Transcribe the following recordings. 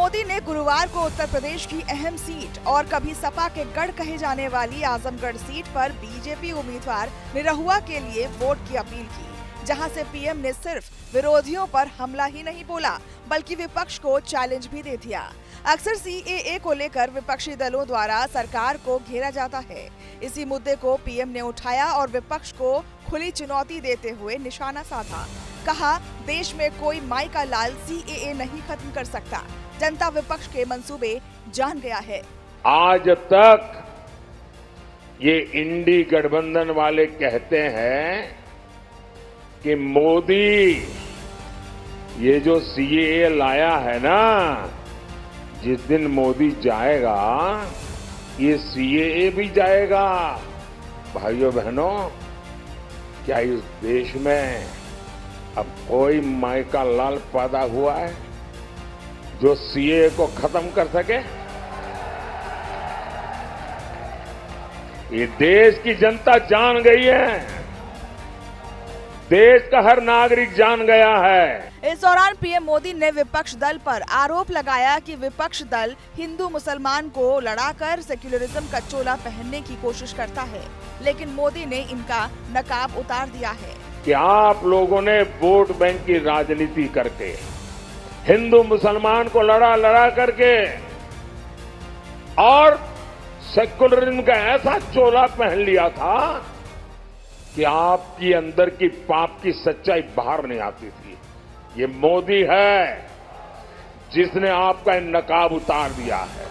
मोदी ने गुरुवार को उत्तर प्रदेश की अहम सीट और कभी सपा के गढ़ कहे जाने वाली आजमगढ़ सीट पर बीजेपी उम्मीदवार निरहुआ के लिए वोट की अपील की, जहां से पीएम ने सिर्फ विरोधियों पर हमला ही नहीं बोला बल्कि विपक्ष को चैलेंज भी दे दिया। अक्सर सीएए को लेकर विपक्षी दलों द्वारा सरकार को घेरा जाता है। इसी मुद्दे को पीएम ने उठाया और विपक्ष को खुली चुनौती देते हुए निशाना साधा। कहा, देश में कोई माई का लाल सीएए नहीं खत्म कर सकता। जनता विपक्ष के मंसूबे जान गया है। आज तक ये इंडी गठबंधन वाले कहते हैं कि मोदी ये जो सीएए लाया है ना, जिस दिन मोदी जाएगा ये सीएए भी जाएगा। भाइयों बहनों, क्या इस देश में अब कोई माई का लाल पैदा हुआ है जो सीएए को खत्म कर सके? ये देश की जनता जान गई है, देश का हर नागरिक जान गया है। इस दौरान पीएम मोदी ने विपक्ष दल पर आरोप लगाया कि विपक्ष दल हिंदू मुसलमान को लड़ाकर सेक्युलरिज्म का चोला पहनने की कोशिश करता है, लेकिन मोदी ने इनका नकाब उतार दिया है कि आप लोगों ने वोट बैंक की राजनीति करके हिंदू मुसलमान को लड़ा करके और सेक्युलरिज्म का ऐसा चोला पहन लिया था कि आपकी अंदर की पाप की सच्चाई बाहर नहीं आती थी। ये मोदी है जिसने आपका नकाब उतार दिया है।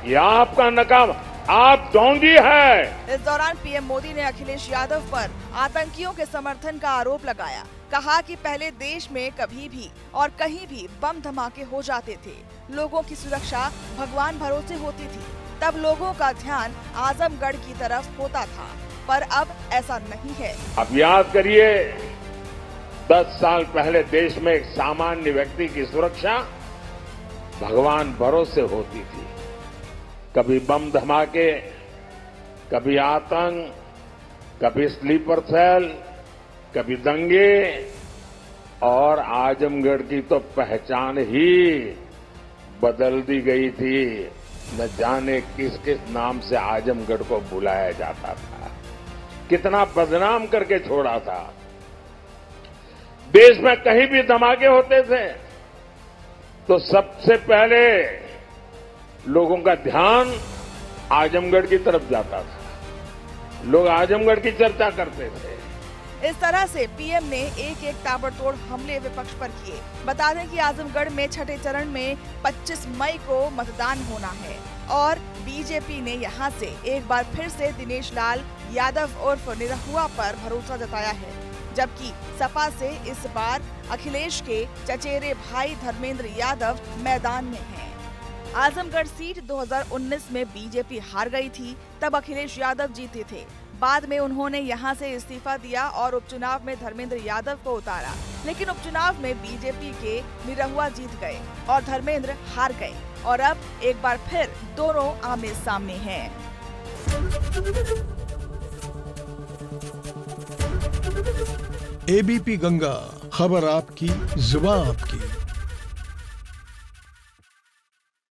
ये आपका नकाब, आप ढोंगी है। इस दौरान पीएम मोदी ने अखिलेश यादव पर आतंकियों के समर्थन का आरोप लगाया। कहा कि पहले देश में कभी भी और कहीं भी बम धमाके हो जाते थे, लोगों की सुरक्षा भगवान भरोसे होती थी, तब लोगों का ध्यान आजमगढ़ की तरफ होता था, पर अब ऐसा नहीं है। अब याद करिए, 10 साल पहले देश में एक सामान्य व्यक्ति की सुरक्षा भगवान भरोसे होती थी। कभी बम धमाके, कभी आतंक, कभी स्लीपर सेल, कभी दंगे, और आजमगढ़ की तो पहचान ही बदल दी गई थी। न जाने किस किस नाम से आजमगढ़ को बुलाया जाता था, कितना बदनाम करके छोड़ा था। देश में कहीं भी धमाके होते थे तो सबसे पहले लोगों का ध्यान आजमगढ़ की तरफ जाता था, लोग आजमगढ़ की चर्चा करते थे। इस तरह से पीएम ने एक एक ताबड़तोड़ हमले विपक्ष पर किए। बता दें कि आजमगढ़ में छठे चरण में 25 मई को मतदान होना है और बीजेपी ने यहां से एक बार फिर से दिनेश लाल यादव उर्फ निरहुआ पर भरोसा जताया है, जबकि सपा से इस बार अखिलेश के चचेरे भाई धर्मेंद्र यादव मैदान में हैं। आजमगढ़ सीट 2019 में बीजेपी हार गई थी, तब अखिलेश यादव जीते थे। बाद में उन्होंने यहां से इस्तीफा दिया और उपचुनाव में धर्मेंद्र यादव को उतारा, लेकिन उपचुनाव में बीजेपी के निरहुआ जीत गए और धर्मेंद्र हार गए, और अब एक बार फिर दोनों आमने सामने हैं। एबीपी गंगा, खबर आपकी, जुबान आपकी।